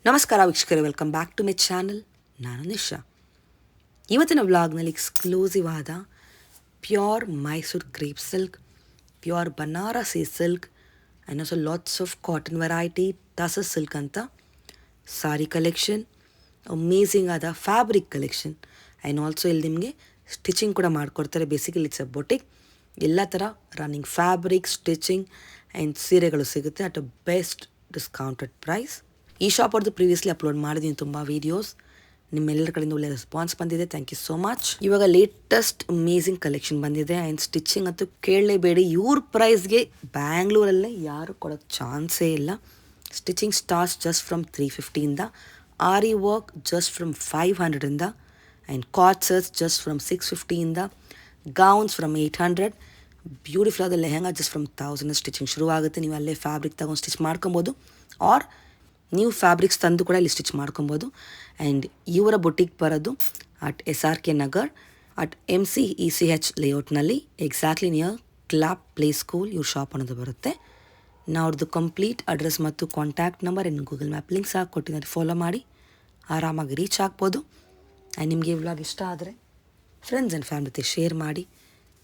ನಮಸ್ಕಾರ ವೀಕ್ಷಕರೇ, welcome back to my channel. ನಾನು ನಿಶಾ. ಇವತ್ತಿನ ವ್ಲಾಗ್ನಲ್ಲಿ ಎಕ್ಸ್ಕ್ಲೂಸಿವ್ ಆದ pure Mysore crepe silk, pure Banarasi silk and also lots of cotton variety, tussar silk ಅಂತ ಸಾರಿ ಕಲೆಕ್ಷನ್, ಅಮೇಝಿಂಗ್ ಆದ ಫ್ಯಾಬ್ರಿಕ್ ಕಲೆಕ್ಷನ್ ಆ್ಯಂಡ್ ಆಲ್ಸೋ ಇಲ್ಲಿ ನಿಮಗೆ ಸ್ಟಿಚಿಂಗ್ ಕೂಡ ಮಾಡಿಕೊಡ್ತಾರೆ. Basically it's a boutique. ಎಲ್ಲ ಥರ ರನ್ನಿಂಗ್ ಫ್ಯಾಬ್ರಿಕ್, ಸ್ಟಿಚಿಂಗ್ ಆ್ಯಂಡ್ ಸೀರೆಗಳು ಸಿಗುತ್ತೆ at a best discounted price. ಈ ಶಾಪ್ ಅವ್ರದ್ದು ಪ್ರೀವಿಯಸ್ಲಿ ಅಪ್ಲೋಡ್ ಮಾಡಿದ್ದೀನಿ ತುಂಬ ವೀಡಿಯೋಸ್. ನಿಮ್ಮೆಲ್ಲರ ಕಡೆಯಿಂದ ಒಳ್ಳೆ ರೆಸ್ಪಾನ್ಸ್ ಬಂದಿದೆ, ಥ್ಯಾಂಕ್ ಯು ಸೋ ಮಚ್. ಇವಾಗ ಲೇಟೆಸ್ಟ್ ಅಮೇಝಿಂಗ್ ಕಲೆಕ್ಷನ್ ಬಂದಿದೆ ಆ್ಯಂಡ್ ಸ್ಟಿಚಿಂಗ್ ಅಂತೂ ಕೇಳಲೇಬೇಡಿ. ಇವ್ರ ಪ್ರೈಸ್ಗೆ ಬ್ಯಾಂಗ್ಳೂರಲ್ಲೇ ಯಾರು ಕೊಡೋಕ್ಕೆ ಚಾನ್ಸೇ ಇಲ್ಲ. ಸ್ಟಿಚಿಂಗ್ ಸ್ಟಾರ್ಟ್ಸ್ ಜಸ್ಟ್ ಫ್ರಮ್ 350ಇಂದ, ಆರಿ ವರ್ಕ್ ಜಸ್ಟ್ ಫ್ರಮ್ 500ಇಂದ ಆ್ಯಂಡ್ ಕಾರ್ಡ್ಸಸ್ ಜಸ್ಟ್ ಫ್ರಮ್ 650ಇಂದ, ಗೌನ್ಸ್ ಫ್ರಮ್ 800, ಬ್ಯೂಟಿಫುಲ್ ಆದ ಲೆಹಂಗಾ ಜಸ್ಟ್ ಫ್ರಮ್ 1000 ಸ್ಟಿಚಿಂಗ್ ಶುರು ಆಗುತ್ತೆ. ನೀವು ಅಲ್ಲೇ ಫ್ಯಾಬ್ರಿಕ್ ತಗೊಂಡು ಸ್ಟಿಚ್ ಮಾಡ್ಕೊಬೋದು, ಆರ್ ನೀವು ಫ್ಯಾಬ್ರಿಕ್ಸ್ ತಂದು ಕೂಡ ಇಲ್ಲಿ ಸ್ಟಿಚ್ ಮಾಡ್ಕೊಬೋದು. ಆ್ಯಂಡ್ ಇವರ ಬೊಟಿಕ್ ಬರೋದು at SRK Nagar at MCECH ಲೇಔಟ್ನಲ್ಲಿ, exactly near clap play school ಇವ್ರ ಶಾಪ್ ಅನ್ನೋದು ಬರುತ್ತೆ. ನಾವು ಅವ್ರದ್ದು ಕಂಪ್ಲೀಟ್ ಅಡ್ರೆಸ್ ಮತ್ತು ಕಾಂಟ್ಯಾಕ್ಟ್ ನಂಬರ್ ಇನ್ನು ಗೂಗಲ್ ಮ್ಯಾಪ್ ಲಿಂಕ್ಸ್ ಹಾಕಿ ಕೊಟ್ಟಿದ್ದಾರೆ, ಫಾಲೋ ಮಾಡಿ ಆರಾಮಾಗಿ ರೀಚ್ ಆಗ್ಬೋದು. ಆ್ಯಂಡ್ ನಿಮಗೆ ಈ ವ್ಲಾಗ್ ಇಷ್ಟ ಆದರೆ ಫ್ರೆಂಡ್ಸ್ ಆ್ಯಂಡ್ ಫ್ಯಾಮಿಲಿ ಜೊತೆ ಶೇರ್ ಮಾಡಿ.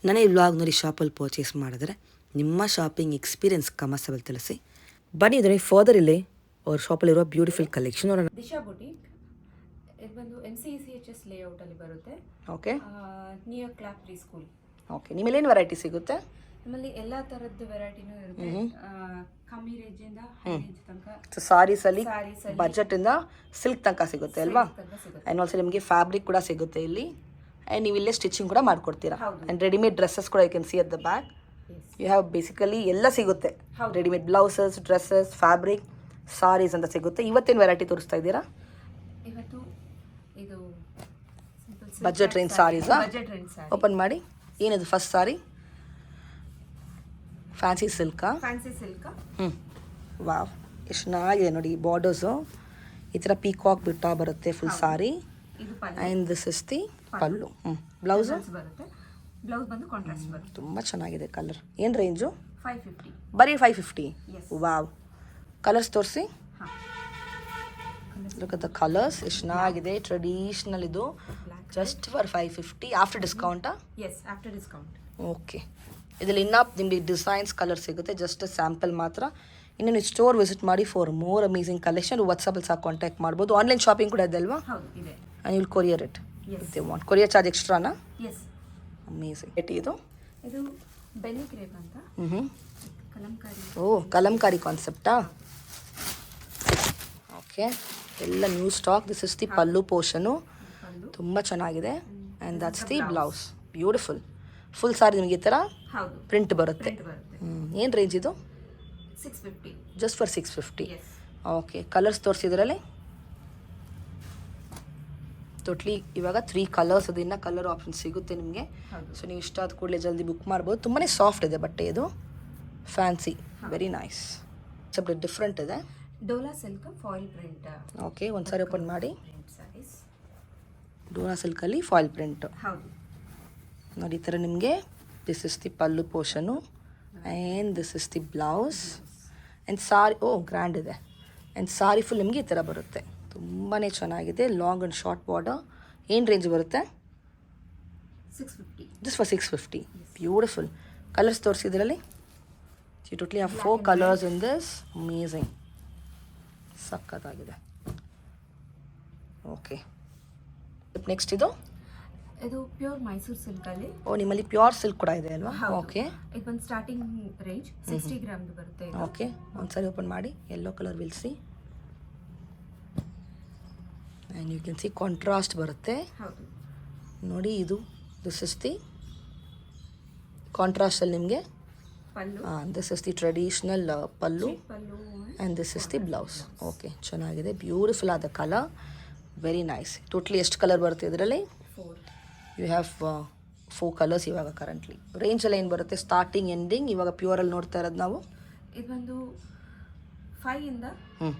ನನಗೆ ಈ ವ್ಲಾಗ್ ನೋಡಿ ಶಾಪಲ್ಲಿ ಪರ್ಚೇಸ್ ಮಾಡಿದ್ರೆ ನಿಮ್ಮ ಶಾಪಿಂಗ್ ಎಕ್ಸ್ಪೀರಿಯನ್ಸ್ ಕಮರ್ಸಬಲ್ ತಿಳಿಸಿ. ಬನ್ನಿ ಇದರಲ್ಲಿ ಫರ್ದರ್ ಇಲ್ಲಿ ಅವ್ರ ಶಾಪಲ್ಲಿರೋ ಬ್ಯೂಟಿಫುಲ್ ಕಲೆಕ್ಷನ್ ಅವರ ದಿಶಾ ಬುಟೀಕ್. ಇದು ಬಂದು MCECH ಲೇಔಟ್ ಅಲ್ಲಿ ಬರುತ್ತೆ. Okay, near clap pre school. Okay. ನಿಮ್ಮಲ್ಲೇನು ವೆರೈಟಿ ಸಿಗುತ್ತೆ? ನಮ್ಮಲ್ಲಿ ಎಲ್ಲಾ ತರದ್ದು ವೆರೈಟಿನೂ ಇರುತ್ತೆ. ಕಮ್ಮಿ ರೇಂಜ್ ಇಂದ ಹೈ ರೇಂಜ್ ತನಕ ಸಾರೀಸಲ್ಲಿ ಬಜೆಟ್ ಇಂದ ಸಿಲ್ಕ್ ತನಕ ಸಿಗುತ್ತೆ ಅಲ್ವಾ? ಸಿಗುತ್ತೆ. ಆ್ಯಂಡ್ ಆಲ್ಸೋ ನಿಮಗೆ ಫ್ಯಾಬ್ರಿಕ್ ಕೂಡ ಸಿಗುತ್ತೆ ಇಲ್ಲಿ. ಆ್ಯಂಡ್ ನೀವು ಇಲ್ಲೇ ಸ್ಟಿಚಿಂಗ್ ಕೂಡ ಮಾಡ್ಕೊಡ್ತೀರಾ. ಹೌದು. ಆ್ಯಂಡ್ ರೆಡಿಮೇಡ್ ಡ್ರೆಸ್ಸಸ್ ಕೂಡ you can see at the back. You have basically ಎಲ್ಲ ಸಿಗುತ್ತೆ. Readymade blouses, dresses, fabric, saris ಅಂತ ಸಿಗುತ್ತೆ. ಇವತ್ತೇನು ವೆರೈಟಿ ತೋರಿಸ್ತಾ ಇದ್ದೀರಾ? ಇವತ್ತು ಇದು budget range saris. Budget range sari. Open ಮಾಡಿ. ಏನಿದು ಫಸ್ಟ್ ಸಾರಿ? ಫ್ಯಾನ್ಸಿ ಸಿಲ್ಕಾ? Fancy silk. ವಾವ್, ಎಷ್ಟು ಚೆನ್ನಾಗಿದೆ ನೋಡಿ. ಬಾರ್ಡರ್ಸು ಈ ಥರ ಪೀಕಾಕ್ ಬಿಟ್ಟ ಬರುತ್ತೆ ಫುಲ್ ಸಾರಿ. ಇದು pallu. And this is the pallu. Blouse ಬರುತ್ತೆ. ಬ್ಲೌಸ್ ಬಂದು ಕಾಂಟ್ರಾಸ್ಟ್ ಬರುತ್ತೆ. ತುಂಬ ಚೆನ್ನಾಗಿದೆ ಕಲರ್. ಏನು ರೇಂಜು? 550. ಬರೀ 550? Yes. ವಾವ್. ಕಲರ್ಸ್ ತೋರಿಸಿ. ಹಾಂ. ಲುಕ್ ಅಟ್ ದ ಕಲರ್ಸ್, ಎಷ್ಟು ಚೆನ್ನಾಗಿದೆ. ಟ್ರೆಡಿಷ್ನಲ್ ಇದು. ಜಸ್ಟ್ ಫಾರ್ 550 ಆಫ್ಟರ್ ಡಿಸ್ಕೌಂಟಾ? Yes, after discount. ಓಕೆ. ಇದರಲ್ಲಿ ಇನ್ನೂ ನಿಮಗೆ ಡಿಸೈನ್ಸ್ ಕಲರ್ ಸಿಗುತ್ತೆ, ಜಸ್ಟ್ ಸ್ಯಾಂಪಲ್ ಮಾತ್ರ. ಇನ್ನು ನೀವು ಸ್ಟೋರ್ ವಿಸಿಟ್ ಮಾಡಿ ಫಾರ್ ಮೋರ್ ಅಮೇಸಿಂಗ್ ಕಲೆಕ್ಷನ್. ವಾಟ್ಸಪ್ಪಲ್ಲಿ ಸಹ ಕಾಂಟ್ಯಾಕ್ಟ್ ಮಾಡ್ಬೋದು. ಆನ್ಲೈನ್ ಶಾಪಿಂಗ್ ಕೂಡ ಇದೆ ಅಲ್ವಾ? ಹೌದು, ಇದೆ. And will courier it Yes. They want. Courier charge ಎಕ್ಸ್ಟ್ರಾನಾ? ಎಸ್. ಅಮೇಸಿಂಗ್. ಇದು ಇದು ಬೆನ್ನಿ ಕ್ರೇಪ್ ಅಂತ. ಕಲಂಕಾರಿ. ಓ, ಕಲಂಕಾರಿ ಕಾನ್ಸೆಪ್ಟಾ? ಓಕೆ. ಎಲ್ಲ new stock. This is the pallu portion. Pallu. ತುಂಬ ಚೆನ್ನಾಗಿದೆ. And that's the blouse. Beautiful. Full sari ನಿಮಗೆ ಈ ಥರ ಹೌದು, ಪ್ರಿಂಟ್ ಬರುತ್ತೆ. ಪ್ರಿಂಟ್ ಬರುತ್ತೆ. ಏನು ರೇಂಜ್ ಇದು? 650. Just for 650. Yes. Okay. Colours ತೋರಿಸಿದ್ರಲ್ಲಿ ಟೋಟ್ಲಿ ಇವಾಗ 3 ಕಲರ್ಸ್ ಅದು. ಇನ್ನು ಕಲರ್ ಆಪ್ಷನ್ ಸಿಗುತ್ತೆ ನಿಮಗೆ. ಹೌದು. ಸೊ ನೀವು ಇಷ್ಟ ಆದ ಕೂಡಲೇ ಜಲ್ದಿ ಬುಕ್ ಮಾಡ್ಬೋದು. ತುಂಬಾ ಸಾಫ್ಟ್ ಇದೆ ಬಟ್ಟೆ ಇದು. Fancy, very nice. ಸ್ವಲ್ಪ ಡಿಫ್ರೆಂಟ್ ಇದೆ. Dola silk foil print. Okay, ಒಂದು ಸಾರಿ ಓಪನ್ ಮಾಡಿ. ಪ್ರಿಂಟ್ ಸ್ಯಾರೀಸ್. ಡೋನಾ ಸಿಲ್ಕಲ್ಲಿ ಫಾಯಿಲ್ ಪ್ರಿಂಟ್ ಹೌದು. ನೋಡಿ. ಈ ಥರ ನಿಮಗೆ this is the pallu portion and this is the blouse and sari. Oh, grand ಇದೆ. ಆ್ಯಂಡ್ ಸಾರಿ ಫುಲ್ ನಿಮಗೆ ಈ ಥರ ಬರುತ್ತೆ. ತುಂಬಾ ಚೆನ್ನಾಗಿದೆ. Long and short border. ಏನು ರೇಂಜ್ ಬರುತ್ತೆ? 650. Just for 650. ಬ್ಯೂಟಿಫುಲ್. ಕಲರ್ಸ್ ತೋರಿಸಿದ್ರಲ್ಲಿ you totally have 4 colours in this. Amazing. ಸಕ್ಕತ್ತಾಗಿದೆ. ಓಕೆ. ನೆಕ್ಸ್ಟ್ ಇದು ಪ್ಯೂರ್ ಮೈಸೂರು ಸಿಲ್ಕ್ ಅಲ್ಲಿ. ಓ, ನಿಮ್ಮಲ್ಲಿ ಪ್ಯೂರ್ ಸಿಲ್ಕ್ ಕೂಡ ಇದೆ ಅಲ್ವಾ? ಓಕೆ. ಇದು ಒಂದು ಸ್ಟಾರ್ಟಿಂಗ್ ರೇಂಜ್ 60 ಗ್ರಾಮ್ದು ಬರುತ್ತೆ. ಓಕೆ, ಒಂದು ಸಾರಿ ಓಪನ್ ಮಾಡಿ. Yellow colour will see and you can see contrast ಬರುತ್ತೆ ಹೌದು. ನೋಡಿ. ಇದು ದಿಸ್ ಇಸ್ ದಿ ಕಾಂಟ್ರಾಸ್ಟಲ್ಲಿ ನಿಮಗೆ. Pallu. This is the traditional pallu pallu. And this is the blouse. Okay, ಚೆನ್ನಾಗಿದೆ. ಬ್ಯೂಟಿಫುಲ್ ಆದ ಕಲರ್, ವೆರಿ ನೈಸ್. ಟೋಟ್ಲಿ ಎಷ್ಟು ಕಲರ್ ಬರುತ್ತೆ ಇದರಲ್ಲಿ? 4. ಯು ಹ್ಯಾವ್ 4 ಕಲರ್ಸ್ ಇವಾಗ ಕರೆಂಟ್ಲಿ. ರೇಂಜಲ್ಲಿ ಏನು ಬರುತ್ತೆ? ಸ್ಟಾರ್ಟಿಂಗ್ ಎಂಡಿಂಗ್ ಇವಾಗ ಪ್ಯೂರಲ್ಲಿ ನೋಡ್ತಾ ಇರೋದು ನಾವು. ಇದು ಒಂದು 5 ಇಂದ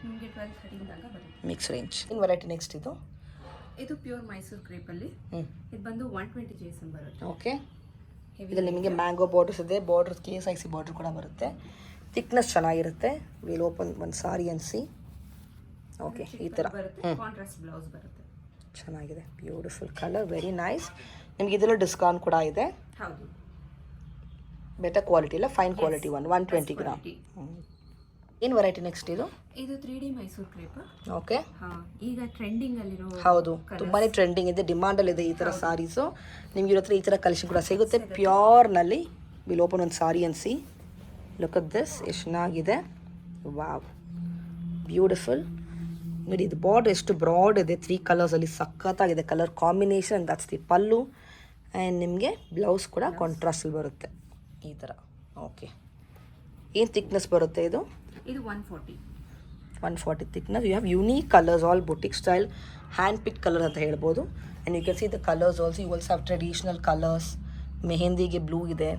ನಿಮಗೆ 12-13 ತನಕ ಬರುತ್ತೆ. Mix range. In variety next ಇದು. ಇದು ಪ್ಯೂರ್ ಮೈಸೂರು ಕ್ರೇಪ್ ಅಲ್ಲಿ. ಇದು ಬಂದು 120 GSM ಬರುತ್ತೆ. ಓಕೆ. ಇದರಲ್ಲಿ ನಿಮಗೆ ಮ್ಯಾಂಗೋ ಬಾರ್ಡರ್ಸ್ ಇದೆ. ಬಾರ್ಡರ್ KSIC ಬಾರ್ಡರ್ ಕೂಡ ಬರುತ್ತೆ. ಥಿಕ್ನೆಸ್ ಚೆನ್ನಾಗಿರುತ್ತೆ. Will open one sorry and C. Okay ಈ ಥರ ಬರುತ್ತೆ, ಕಾಂಟ್ರಾಸ್ಟ್ ಬ್ಲೌಸ್ ಬರುತ್ತೆ. ಚೆನ್ನಾಗಿದೆ, ಬ್ಯೂಟಿಫುಲ್ ಕಲರ್, ವೆರಿ ನೈಸ್. ನಿಮ್ಗೆ ಇದರಲ್ಲೂ ಡಿಸ್ಕೌಂಟ್ ಕೂಡ ಇದೆ. ಹೌದು, ಬೆಟರ್ ಕ್ವಾಲಿಟಿ ಇಲ್ಲ, ಫೈನ್ ಕ್ವಾಲಿಟಿ 120 ಗ್ರಾಮ್. ಏನು ವೆರೈಟಿ ನೆಕ್ಸ್ಟ್ ಇದು? ಇದು 3D ಮೈಸೂರು ಕ್ರೇಪ್. ಓಕೆ, ಈಗ ಟ್ರೆಂಡಿಂಗ್ ಅಲ್ಲಿರೋ. ಹೌದು, ತುಂಬಾನೇ ಟ್ರೆಂಡಿಂಗ್ ಇದೆ, ಡಿಮಾಂಡಲ್ಲಿ ಇದೆ ಈ ಥರ ಸಾರೀಸು. ನಿಮ್ಗೆ ಇರೋ ಹತ್ರ ಈ ಥರ ಕಲೆಕ್ಷನ್ ಕೂಡ ಸಿಗುತ್ತೆ ಪ್ಯೂರ್ನಲ್ಲಿ. ವಿಲ್ ಓಪನ್ ಒಂದು ಸಾರಿ and C, look at this, ಎಷ್ಟು ಚೆನ್ನಾಗಿದೆ. Wow, beautiful. ನೋಡಿ ಇದು ಬಾರ್ಡರ್ ಎಷ್ಟು ಬ್ರಾಡ್ ಇದೆ, 3 ಕಲರ್ಸಲ್ಲಿ ಸಖತ್ತಾಗಿದೆ colour combination. That's the pallu. And ನಿಮಗೆ ಬ್ಲೌಸ್ ಕೂಡ ಕಾಂಟ್ರಾಸ್ಟಲ್ಲಿ ಬರುತ್ತೆ ಈ ಥರ. ಓಕೆ, ಏನು ಥಿಕ್ನೆಸ್ ಬರುತ್ತೆ ಇದು? ಇದು 140 thickness. You have unique colors, all boutique style, hand picked colors ಅಂತ ಹೇಳ್ಬೋದು. And you can see the colors also. You also have traditional colors. ಮೆಹಂದಿಗೆ ಬ್ಲೂ ಇದೆ,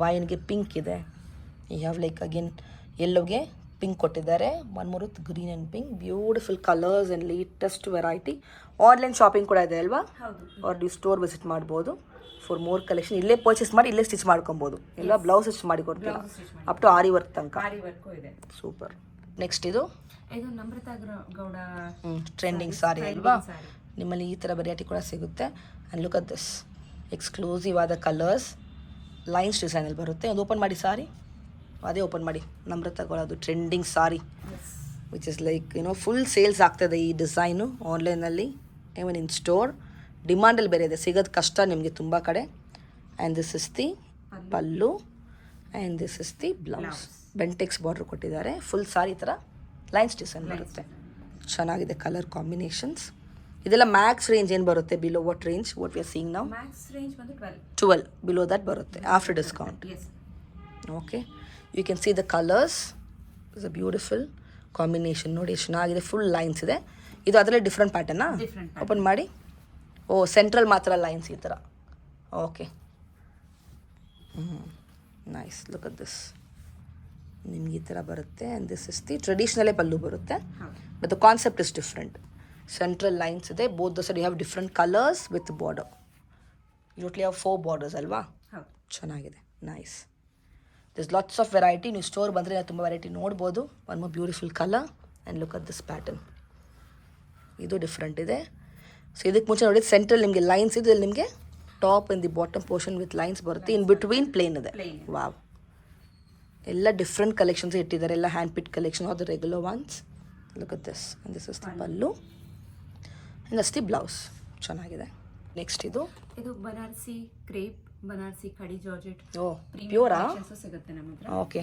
ವೈನ್ಗೆ ಪಿಂಕ್ ಇದೆ. You have like again ಯೆಲ್ಲೋಗೆ ಪಿಂಕ್ ಕೊಟ್ಟಿದ್ದಾರೆ, one more with green and pink. Beautiful colours and latest variety. Online shopping ಕೂಡ ಇದೆ ಅಲ್ವಾ? Or ನೀವು ಸ್ಟೋರ್ ವಿಸಿಟ್ ಮಾಡ್ಬೋದು ಫಾರ್ ಮೋರ್ ಕಲೆಕ್ಷನ್. ಇಲ್ಲೇ ಪರ್ಚೇಸ್ ಮಾಡಿ ಇಲ್ಲೇ ಸ್ಟಿಚ್ ಮಾಡ್ಕೊಬೋದು. ಎಲ್ಲ ಬ್ಲೌಸ್ ಸ್ಟಿಚ್ ಮಾಡಿ ಕೊಡ್ತೀರಾ ಅಪ್ ಟು ಆರಿ ವರ್ಕ್ ತನಕ. ಸೂಪರ್. ನೆಕ್ಸ್ಟ್ ಇದು ನಮ್ರತಾ ಗೌಡ ಟ್ರೆಂಡಿಂಗ್ ಸಾರಿ ಅಲ್ವಾ? ನಿಮ್ಮಲ್ಲಿ ಈ ಥರ ವೆರೈಟಿ ಕೂಡ ಸಿಗುತ್ತೆ. And look at this, exclusive ಆದ ಕಲರ್ಸ್, ಲೈನ್ಸ್ ಡಿಸೈನಲ್ಲಿ ಬರುತ್ತೆ. ಅದು ಓಪನ್ ಮಾಡಿ ಸಾರಿ, ಅದೇ ಓಪನ್ ಮಾಡಿ. ನಮ್ರತಾ ಗೌಡದು trending sari which is like full sales ಆಗ್ತದೆ ಈ ಡಿಸೈನು ಆನ್ಲೈನಲ್ಲಿ, ಈವನ್ ಇನ್ ಸ್ಟೋರ್. ಡಿಮಾಂಡಲ್ಲಿ ಬೇರೆ ಇದೆ, ಸಿಗೋದು ಕಷ್ಟ ನಿಮಗೆ ತುಂಬ ಕಡೆ. And this is the pallu and this is the blouse. Bentex border ಕೊಟ್ಟಿದ್ದಾರೆ. ಫುಲ್ ಸಾರಿ ಥರ ಲೈನ್ಸ್ ಡಿಸೈನ್ ಬರುತ್ತೆ. ಚೆನ್ನಾಗಿದೆ ಕಲರ್ ಕಾಂಬಿನೇಷನ್ಸ್. ಇದೆಲ್ಲ ಮ್ಯಾಕ್ಸ್ ರೇಂಜ್ ಏನು ಬರುತ್ತೆ? Below what range? What we are seeing ನಾವು? ಮ್ಯಾಕ್ಸ್ ರೇಂಜ್ ಬಂದು 12 ಬಿಲೋ ದಟ್ ಬರುತ್ತೆ after discount. Okay, you can see the colours. It's a beautiful combination. ನೋಡಿ ಎಷ್ಟು ಚೆನ್ನಾಗಿದೆ, ಫುಲ್ ಲೈನ್ಸ್ ಇದೆ. ಇದು ಅದರಲ್ಲೇ ಡಿಫ್ರೆಂಟ್ ಪ್ಯಾಟರ್ನಾ? ಓಪನ್ ಮಾಡಿ. ಓ, ಸೆಂಟ್ರಲ್ ಮಾತ್ರ ಲೈನ್ಸ್ ಈ ಥರ. Okay, nice. Look at this, ನಿಮ್ಗೆ ಈ ಥರ ಬರುತ್ತೆ. ಆ್ಯಂಡ್ ದಿಸ್ ಇಸ್ ದಿ ಟ್ರೆಡಿಷ್ನಲೇ ಪಲ್ಲು ಬರುತ್ತೆ, but the concept is different. Central lines ಇದೆ, both the side you have different colours with border. Totally have 4 borders ಅಲ್ವಾ? ಚೆನ್ನಾಗಿದೆ, nice. This lots of variety. ನೀವು ಸ್ಟೋರ್ ಬಂದರೆ ತುಂಬ ವೆರೈಟಿ ನೋಡ್ಬೋದು. One more beautiful colour and look at this pattern. ಇದು different ಇದೆ. So ಇದಕ್ಕೆ ಮುಂಚೆ ನೋಡಿ ಸೆಂಟ್ರಲ್ ನಿಮಗೆ ಲೈನ್ಸ್ ಇದೆ, ಇಲ್ಲಿ ನಿಮಗೆ top in the bottom portion with lines ಬರುತ್ತೆ. ಇನ್ ಬಿಟ್ವೀನ್ ಪ್ಲೇನ್ ಇದೆ. ವಾವ್, ಎಲ್ಲ ಡಿಫ್ರೆಂಟ್ ಕಲೆಕ್ಷನ್ಸ್ ಇಟ್ಟಿದ್ದಾರೆ, ಎಲ್ಲ hand pick collection are the regular ones. Look at this, and this is the pallu and this the blouse. ಚೆನ್ನಾಗಿದೆ. Next ಇದು Banarasi crepe, Banarasi ಕಡಿ georgette. ಓ, ಪ್ಯೂರಾ? ಸಿಗುತ್ತೆ ನಮ್ಮ ಹತ್ರ. Okay,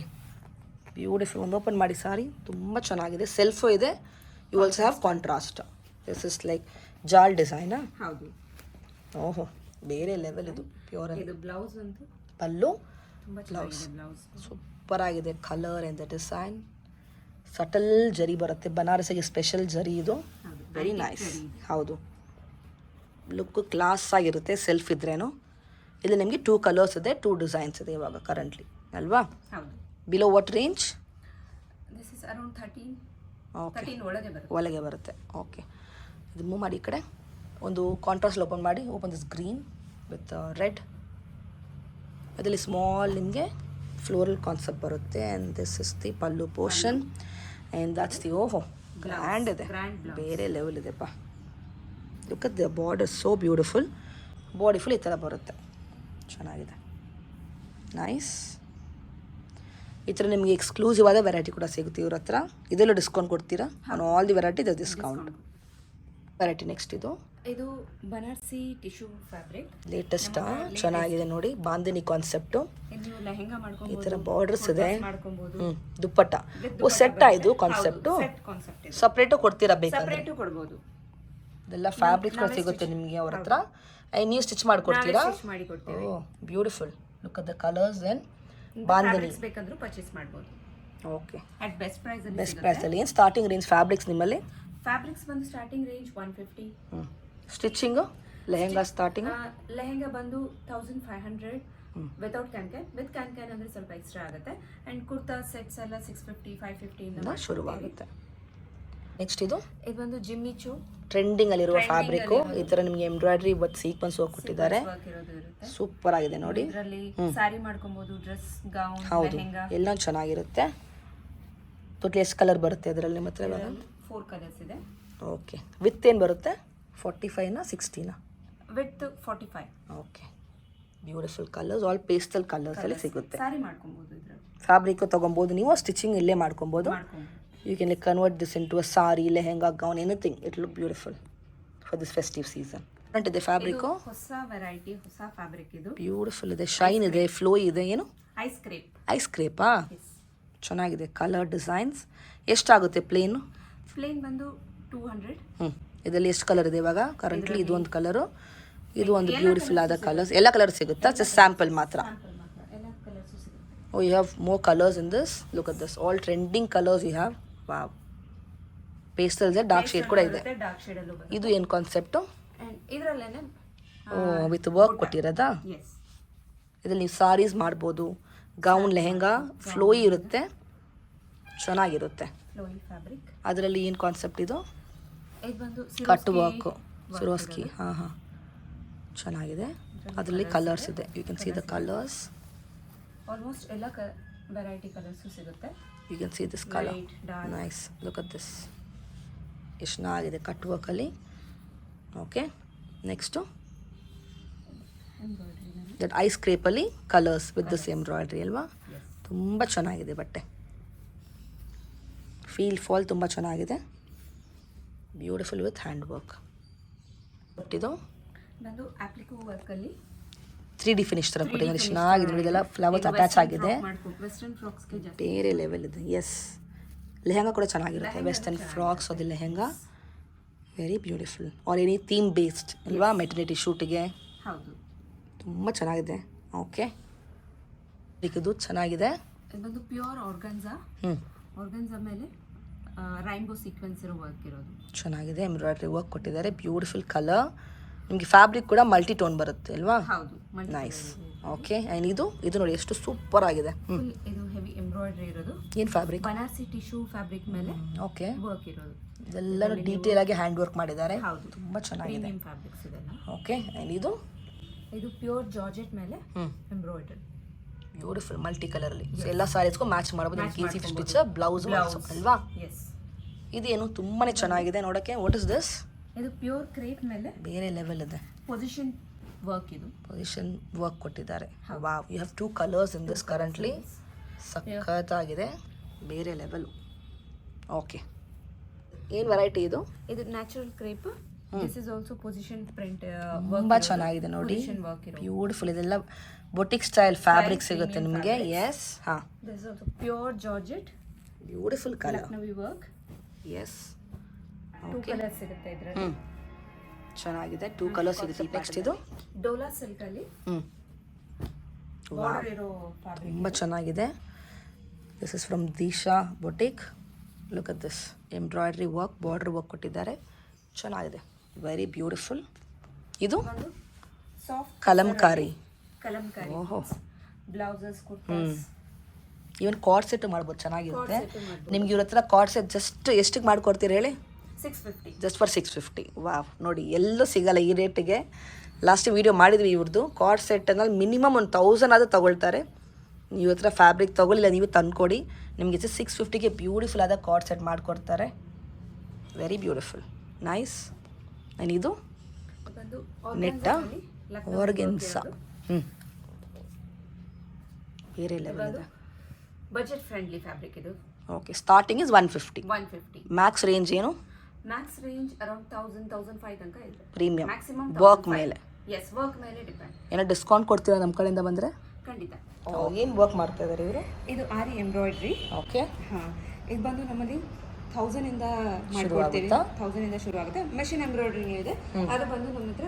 beautiful. ಒಂದು ಓಪನ್ ಮಾಡಿ ಸಾರಿ, ತುಂಬ ಚೆನ್ನಾಗಿದೆ. ಸೆಲ್ಫು ಇದೆ. You also have contrast. This is like ಜಾಲ್ ಡಿಸೈನಾ? ಹೌದು. ಓಹೋ, ಬೇರೆ ಲೆವೆಲ್ ಇದು. ಪ್ಯೂರ್. ಇದು ಬ್ಲೌಸ್ ಅಂತೂ ಪಲ್ಲು, ಬ್ಲೌಸ್ ಸೂಪರ್ ಆಗಿದೆ. Colour and the design, subtle ಜರಿ ಬರುತ್ತೆ. ಬನಾರಸಿಗೆ ಸ್ಪೆಷಲ್ ಜರಿ ಇದು. Very nice. ಹೌದು, ಲುಕ್ ಕ್ಲಾಸ್ ಆಗಿರುತ್ತೆ ಸೆಲ್ಫ್ ಇದ್ರೇನು. ಇಲ್ಲಿ ನಿಮಗೆ 2 ಕಲರ್ಸ್ ಇದೆ, 2 ಡಿಸೈನ್ಸ್ ಇದೆ ಇವಾಗ ಕರೆಂಟ್ಲಿ ಅಲ್ವಾ? Below what range? This is around 13. Okay, ಒಳಗೆ ಬರುತ್ತೆ. ಓಕೆ, ಇದು ಮೂವ್ ಮಾಡಿ ಈ ಕಡೆ. ಒಂದು ಕಾಂಟ್ರಾಸ್ಟ್ ಓಪನ್ ಮಾಡಿ. Open this green with red. ಅದರಲ್ಲಿ ಸ್ಮಾಲ್ ನಿಮಗೆ ಫ್ಲೋರಲ್ ಕಾನ್ಸೆಪ್ಟ್ ಬರುತ್ತೆ. And this is the pallu portion and that's the. ಓಹೋ, ಗ್ರ್ಯಾಂಡ್ ಇದೆ, ಬೇರೆ ಲೆವೆಲ್ ಇದೆಪ್ಪ. Look at the border, so beautiful. Body full ಈ ಥರ ಬರುತ್ತೆ, ಚೆನ್ನಾಗಿದೆ, ನೈಸ್. ಈ ಥರ ನಿಮಗೆ ಎಕ್ಸ್ಕ್ಲೂಸಿವ್ ಆದ ವೆರೈಟಿ ಕೂಡ ಸಿಗುತ್ತೆ ಇವ್ರ ಹತ್ರ. ಇದೆಲ್ಲ ಡಿಸ್ಕೌಂಟ್ ಕೊಡ್ತೀರಾ? On all the variety the discount. Variety next ಇದು ಬನಾರಸಿ ಟಿಶ್ಯೂ ಫ್ಯಾಬ್ರಿಕ್. ಲೇಟೆಸ್ಟ್, ಚೆನ್ನಾಗಿದೆ ನೋಡಿ. ಬಾಂದಿನಿ ಕಾನ್ಸೆಪ್ಟು. ನೀವು ಲೆಹೆಂಗಾ ಮಾಡ್ಕೊಂಡು ಈ ಥರ ಬಾರ್ಡರ್ಸ್ ಇದೆ. ಮಾಡ್ಕೊಬಹುದು. ದುಪ್ಪಟ್ಟ. ಓ, ಸೆಟ್ ಇದು ಕಾನ್ಸೆಪ್ಟು? ಸಪ್ರೇಟು ಕೊಡ್ತೀರಾ? ಬೇಕಾದ್ರೆ ಕೊಡ್ಬೋದು. ಇದೆಲ್ಲ ಫ್ಯಾಬ್ರಿಕ್ ಸಿಗುತ್ತೆ ನಿಮಗೆ ಅವ್ರ ಹತ್ರ. ನೀವು ಸ್ಟಿಚ್ ಮಾಡಿಕೊಡ್ತೀರಾ? ಓ, beautiful. Look at the colours. Then bandhani ಬೇಕಂದ್ರೂ ಪರ್ಚೇಸ್ ಮಾಡ್ಬೋದು. Okay, at best price. Best ಪ್ರೈಸಲ್ಲಿ. ಏನು ಸ್ಟಾರ್ಟಿಂಗ್ ರೇಂಜ್ ಫ್ಯಾಬ್ರಿಕ್ಸ್ ನಿಮ್ಮಲ್ಲಿ? ಫ್ಯಾಬ್ರಿಕ್ಸ್ ಬಂದು starting range 150. Stitching lehenga starting? Lehenga ಬಂದು 1500 ವಿತೌಟ್ ಕ್ಯಾನ್. ವಿತ್ ಕ್ಯಾನ್ ಅಂದರೆ ಸ್ವಲ್ಪ ಎಕ್ಸ್ಟ್ರಾ ಆಗುತ್ತೆ. ಆ್ಯಂಡ್ ಕುರ್ತಾ ಸೆಟ್ಸ್ ಎಲ್ಲ 650 550 ಇಂದ ಶುರುವಾಗುತ್ತೆ. ನೆಕ್ಸ್ಟ್ ಇದು ಬಂದು ಜಿಮ್ಮಿ ಚೂ, ಟ್ರೆಂಡಿಂಗ್ ಅಲ್ಲಿರುವ ಫ್ಯಾಬ್ರಿಕ್. ಈ ತರ ನಿಮಗೆ ಎಂಬ್ರಾಯ್ಡ್ರಿ ಬಟ್ ಸೀಕ್ವೆನ್ಸ್ ವರ್ಕ್ ಕೊಟ್ಟಿದ್ದಾರೆ. ಸೂಪರ್ ಆಗಿದೆ ನೋಡಿ. ಇದರಲ್ಲಿ ಸಾರಿ ಮಾಡ್ಕೊಬಹುದು, ಡ್ರೆಸ್, ಗೌನ್, ಹೌದು, ಲೆಹೆಂಗಾ ಎಲ್ಲ ಚೆನ್ನಾಗಿರುತ್ತೆ. ಟೋಟಲ್ ಎಷ್ಟು ಕಲರ್ ಬರುತ್ತೆ ಇದರಲ್ಲಿ? ನಿಮ್ಮ ಹತ್ರ ಇವಾಗ 4 ಕಲರ್ಸ್ ಇದೆ. ಓಕೆ, ವಿತ್ ಏನು ಬರುತ್ತೆ? 45ನಾ 60ನಾ? With 45. Okay, beautiful colours, all pastel ಕಲರ್ಸಲ್ಲಿ ಸಿಗುತ್ತೆ. ಸ್ಯಾರಿ ಮಾಡ್ಕೊಬೋದು ಇದ್ರಲ್ಲಿ. ಫ್ಯಾಬ್ರಿಕ್ ತೊಗೊಬೋದು ನೀವು, ಸ್ಟಿಚಿಂಗ್ ಇಲ್ಲೇ ಮಾಡ್ಕೊಬೋದು. You can convert this into a sari, lehenga, gown, anything. It look beautiful for this festive season. ಇದೆ ಫ್ಯಾಬ್ರಿಕ್ಕು ಹೊಸ ವೆರೈಟಿ, ಹೊಸ ಫ್ಯಾಬ್ರಿಕ್ ಇದು. ಬ್ಯೂಟಿಫುಲ್ ಇದೆ, ಶೈನ್ ಇದೆ, ಫ್ಲೋ ಇದೆ. ಏನು ಐಸ್ ಕ್ರೇಪ್. ಐಸ್ ಕ್ರೇಪಾ? ಚೆನ್ನಾಗಿದೆ. ಕಲರ್ ಡಿಸೈನ್ಸ್ ಎಷ್ಟಾಗುತ್ತೆ ಪ್ಲೇನು? ಪ್ಲೇನ್ ಬಂದು 200. ಇದರಲ್ಲಿ ಎಷ್ಟು ಕಲರ್ ಇದೆ ಇವಾಗ ಕರೆಂಟ್ಲಿ? ಇದು ಒಂದು ಕಲರು, ಇದು ಒಂದು ಬ್ಯೂಟಿಫುಲ್ ಆದ ಕಲರ್ಸ್. ಎಲ್ಲ ಕಲರ್ ಸಿಗುತ್ತಾ? ಜಸ್ಟ್ ಸ್ಯಾಂಪಲ್ ಮಾತ್ರ? ಎಲ್ಲ ಕಲರ್ಸು ಸಿಗುತ್ತೆ. ಓ, you have more colours in this. Look at this, all trending colours you have. Wow, pastel ಇದೆ, ಡಾರ್ಕ್ ಶೇಡ್ ಕೂಡ ಇದೆ. ಡಾರ್ಕ್ ಶೇಡ್ ಅಲ್ಲೂ ಬರುತ್ತೆ. ಇದು ಏನು ಕಾನ್ಸೆಪ್ಟು? ಇದರಲ್ಲೇನೆ ವಿತ್ ವರ್ಕ್ ಕೊಟ್ಟಿರೋದಾ? ಎಸ್. ಇದರಲ್ಲಿ ನೀವು ಸಾರೀಸ್ ಮಾಡ್ಬೋದು, ಗೌನ್, ಲೆಹೆಂಗಾ, ಫ್ಲೋಯಿ ಇರುತ್ತೆ, ಚೆನ್ನಾಗಿರುತ್ತೆ. Flowy fabric. ಅದರಲ್ಲಿ ಏನು ಕಾನ್ಸೆಪ್ಟ್ ಇದು? ಇದು ಬಂದು ಕಟ್ ವರ್ಕು, ಸಿರೋಸ್ಕಿ. ಹಾಂ, ಚೆನ್ನಾಗಿದೆ. ಅದರಲ್ಲಿ ಕಲರ್ಸ್ ಇದೆ, you can see the colours. Almost ಎಲ್ಲ ವೆರೈಟಿ ಕಲರ್ಸು ಸಿಗುತ್ತೆ. You can see this colour, nice. Look at this, ಎಷ್ಟು ಚೆನ್ನಾಗಿದೆ ಕಟ್ ವರ್ಕಲ್ಲಿ. ಓಕೆ, ನೆಕ್ಸ್ಟು ದಟ್ ಐಸ್ ಕ್ರೇಪಲ್ಲಿ ಕಲರ್ಸ್ ವಿತ್ ದಿಸ್ ಎಂಬ್ರಾಯ್ಡ್ರಿ ಅಲ್ವಾ? ತುಂಬ ಚೆನ್ನಾಗಿದೆ ಬಟ್ಟೆ. ಫೀಲ್ ಫಾಲ್ ತುಂಬ ಚೆನ್ನಾಗಿದೆ. Beautiful with hand work. But ಇದು ಬಂದು ಆಪ್ಲಿಕೋ ವರ್ಕಲ್ಲಿ 3D ಫಿನಿಶ್ ಥರ ಕೊಟ್ಟಿದ್ದಾರೆ. ಚೆನ್ನಾಗಿದೆ ನೋಡಿ, ಇದೆಲ್ಲ ಫ್ಲವರ್ಸ್ ಅಟ್ಯಾಚ್ ಆಗಿದೆ. ವೆಸ್ಟರ್ನ್ ಫ್ರಾಕ್ಸ್ಗೆ ಬೇರೆ ಲೆವೆಲ್ ಇದೆ. ಎಸ್, ಲೆಹಂಗಾ ಕೂಡ ಚೆನ್ನಾಗಿರುತ್ತೆ. ವೆಸ್ಟರ್ನ್ ಫ್ರಾಕ್ಸ್ ಅದು lehenga very beautiful. R any theme based ಅಲ್ವಾ? ಮೆಟರ್ನಿಟಿ ಶೂಟಿಗೆ ಹೌದು, ತುಂಬ ಚೆನ್ನಾಗಿದೆ. ಓಕೆ, ಇದು ಚೆನ್ನಾಗಿದೆ. ಇದು ಬಂದು ಪ್ಯೂರ್ ಆರ್ಗನ್ಸಾ. ಆರ್ಗನ್ಸಾ ಮೇಲೆ ರೈನ್ಬೋ ಸೀಕ್ವೆನ್ಸ್ ಇರೋ ವರ್ಕ್ ಇರೋದು. ಚೆನ್ನಾಗಿದೆ, ಎಂಬ್ರಾಯ್ಡ್ರಿ ವರ್ಕ್ ಕೊಟ್ಟಿದ್ದಾರೆ. Beautiful colour. ನಿಮಗೆ ಫ್ಯಾಬ್ರಿಕ್ ಕೂಡ ಮಲ್ಟಿ ಟೋನ್ ಬರುತ್ತೆ ಅಲ್ವಾ? ಹೌದು, ನೈಸ್. ಓಕೆ, ಆ್ಯಂಡ್ ಇದು ನೋಡಿ ಎಷ್ಟು ಸೂಪರ್ ಆಗಿದೆ. ಇದು ಹೆವಿ ಎಂಬ್ರಾಯ್ಡ್ರಿ ಇರೋದು. ಏನು ಫ್ಯಾಬ್ರಿಕ್? ಬನಾರಸಿ ಟಿಶ್ಯೂ ಫ್ಯಾಬ್ರಿಕ್ ಮೇಲೆ ಓಕೆ ವರ್ಕ್ ಇರೋದು. ಇದೆಲ್ಲನೂ ಡೀಟೇಲ್ ಆಗಿ ಹ್ಯಾಂಡ್ ವರ್ಕ್ ಮಾಡಿದ್ದಾರೆ. ಹೌದು, ತುಂಬ ಚೆನ್ನಾಗಿದೆ. ಪ್ರೀಮಿಯಂ ಫ್ಯಾಬ್ರಿಕ್ಸ್ ಇದೆಲ್ಲ. ಓಕೆ, ಆ್ಯಂಡ್ ಇದು ಪ್ಯೂರ್ ಜಾರ್ಜೆಟ್ ಮೇಲೆ ಎಂಬ್ರಾಯ್ಡ್ರಿ. ಬ್ಯೂಟಿಫುಲ್ ಮಲ್ಟಿ ಕಲರಲ್ಲಿ. ಎಲ್ಲ ಸಾರೀಸ್ಗೂ ಮ್ಯಾಚ್ ಮಾಡ್ಬೋದು. ಈಸಿ ಸ್ಟಿಚ್ ಬ್ಲೌಸ್ ಅಲ್ವಾ? ಎಸ್. ಇದೇನು ತುಂಬಾ ಚೆನ್ನಾಗಿದೆ ನೋಡೋಕ್ಕೆ. What is this? ಇದು ಪ್ಯೂರ್ ಕ್ರೇಪ್ ಮೇಲೆ ಬೇರೆ ಲೆವೆಲ್ ಇದೆ. Position work. ಇದು ಪೊಸಿಷನ್ ವರ್ಕ್ ಕೊಟ್ಟಿದ್ದಾರೆ. Wow, you have 2 colours in this currently. ಸಖತ್ತಾಗಿದೆ, ಬೇರೆ ಲೆವೆಲ್. ಓಕೆ, ಏನು ವೆರೈಟಿ ಇದು? ಇದು natural crepe. This is also position print. ತುಂಬ ಚೆನ್ನಾಗಿದೆ ನೋಡಿ, ಬ್ಯೂಟಿಫುಲ್. ಇದೆಲ್ಲ ಬೊಟಿಕ್ ಸ್ಟೈಲ್ ಫ್ಯಾಬ್ರಿಕ್ ಸಿಗುತ್ತೆ ನಿಮಗೆ. ಎಸ್, ಹಾಂ. This is also pure georgette. Beautiful colour. Lucknowi work. Yes. 2 colours ಸಿಗುತ್ತೆ ಇದರಲ್ಲಿ. ಚೆನ್ನಾಗಿದೆ, 2 ಕಲರ್ಸ್ ಸಿಗುತ್ತೆ. ನೆಕ್ಸ್ಟ್ ಇದು ಡೋಲಾ ಸಿಲ್ಕ್ ಅಲ್ಲಿ ಬಾರ್ಡರ್ ಇರೋ ಫ್ಯಾಬ್ರಿಕ್. ತುಂಬ ಚೆನ್ನಾಗಿದೆ. This is from Disha boutique. Look at this, embroidery work, border work ಕೊಟ್ಟಿದ್ದಾರೆ. ಚೆನ್ನಾಗಿದೆ, ವೆರಿ ಬ್ಯೂಟಿಫುಲ್. ಇದು ಸಾಫ್ಟ್ ಕಲಂಕಾರಿ. ಓಹೋ, blouses, kurtas, even cord set ಮಾಡ್ಬೋದು, ಚೆನ್ನಾಗಿರುತ್ತೆ. ನಿಮ್ಗೆ ಇವ್ರ ಹತ್ರ ಕಾರ್ಡ್ ಸೆಟ್ ಜಸ್ಟ್ ಎಷ್ಟಿಗೆ ಮಾಡ್ಕೊಡ್ತೀರಿ ಹೇಳಿ? 650. Just for 650. ವಾವ್, ನೋಡಿ ಎಲ್ಲೂ ಸಿಗಲ್ಲ ಈ ರೇಟಿಗೆ. ಲಾಸ್ಟ್ ವೀಡಿಯೋ ಮಾಡಿದ್ವಿ ಇವ್ರದ್ದು. ಕಾರ್ಡ್ ಸೆಟ್ ಅನ್ನಲ್ಲಿ ಮಿನಿಮಮ್ 1000 ಆದರೂ ತೊಗೊಳ್ತಾರೆ. ನೀವು ಹತ್ರ ಫ್ಯಾಬ್ರಿಕ್ ತೊಗೊಳ್ಳಿಲ್ಲ, ನೀವು ತಂದ್ಕೊಡಿ, ನಿಮಗೆ 650ಗೆ ಬ್ಯೂಟಿಫುಲ್ ಆದ ಕಾರ್ಡ್ ಸೆಟ್ ಮಾಡಿಕೊಡ್ತಾರೆ. Very beautiful, nice. ಆ್ಯಂಡ್ ಇದು ನೆಟ್ಟ ಆರ್ಗೆನ್ಸಾ. ಬೇರೆ ಲೆವೆಲ್ ಇದೆ. ಬಜೆಟ್ ಫ್ರೆಂಡ್ಲಿ ಫ್ಯಾಬ್ರಿಕ್ ಇದು. Okay, starting is 150. Max range ಏನು? ಮ್ಯಾಕ್ಸ್ ರೇಂಜ್ ಅರೌಂಡ್ 1000-1005 ತನಕ ಇದೆ. ಪ್ರೀಮಿಯಂ ಮ್ಯಾಕ್ಸಿಮಮ್ ವರ್ಕ್ ಮೇಲೆ. ಎಸ್, ವರ್ಕ್ ಮೇಲೆ ಡಿಪೆಂಡ್. ಏನೋ ಡಿಸ್ಕೌಂಟ್ ಕೊಡ್ತೀರಾ ನಮ್ಮ ಕಡೆಯಿಂದ ಬಂದರೆ? ಖಂಡಿತ. ಏನು ವರ್ಕ್ ಮಾಡ್ತಾ ಇದ್ದಾರೆ ಇವರು? ಇದು ಆರಿ ಎಂಬ್ರಾಯ್ಡ್ರಿ. ಓಕೆ, ಹಾಂ, ಇದು ಬಂದು ನಮ್ಮಲ್ಲಿ 1000 ಇಂದ ಮಾಡ್ಕೊಡ್ತೀವಿ. 1000 ಇಂದ ಶುರು ಆಗುತ್ತೆ. ಮೆಷಿನ್ ಎಂಬ್ರಾಯ್ಡ್ರಿ ಇದೆ, ಅದು ಬಂದು ನಮ್ಮ ಹತ್ರ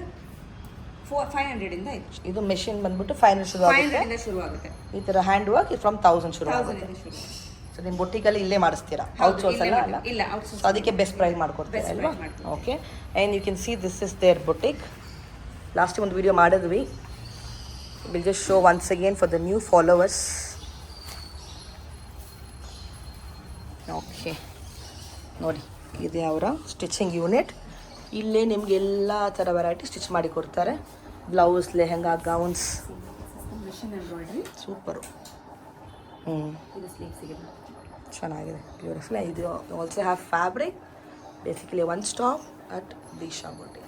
500 ಇಂದ ಇದೆ. ಇದು ಮೆಷಿನ್ ಬಂದ್ಬಿಟ್ಟು 500 ಶುರು ಆಗುತ್ತೆ. 500 ಇಂದ ಶುರು ಆಗುತ್ತೆ. ಈ ಥರ ಹ್ಯಾಂಡ್ ವರ್ಕ್ ಫ್ರಮ್ 1000 ಶುರು ಆಗುತ್ತೆ. ಸೊ ನಿಮ್ಮ ಬೊಟ್ಟಿಕಲ್ಲಿ ಇಲ್ಲೇ ಮಾಡಿಸ್ತೀರಾ? ಔಟ್ಸೋರ್ಸ್ ಅಲ್ಲ? ಇಲ್ಲ, ಔಟ್ಸೋರ್ಸ್. ಸೊ ಅದಕ್ಕೆ ಬೆಸ್ಟ್ ಪ್ರೈಸ್ ಮಾಡ್ಕೊಡ್ತೀರಾ ಅಲ್ವಾ? Okay, and you can see this is their boutique. Last ಒಂದು ವಿಡಿಯೋ ಮಾಡಿದ್ವಿ. Will just show once again for the new followers. Okay, ನೋಡಿ ಇದೆ ಅವರ ಸ್ಟಿಚಿಂಗ್ ಯೂನಿಟ್. ಇಲ್ಲೇ ನಿಮ್ಗೆ ಎಲ್ಲ ಥರ ವೆರೈಟಿ ಸ್ಟಿಚ್ ಮಾಡಿ ಕೊಡ್ತಾರೆ. Blouse, lehenga, gowns. Machine embroidery super. ಇದು ಸ್ಲೀವ್ಸ್ ಸಿಗುತ್ತೆ. ಚೆನ್ನಾಗಿದೆ, ಬ್ಯೂಟಿಫುಲ್. ಇದು also have fabric basically one stop at Disha boutique.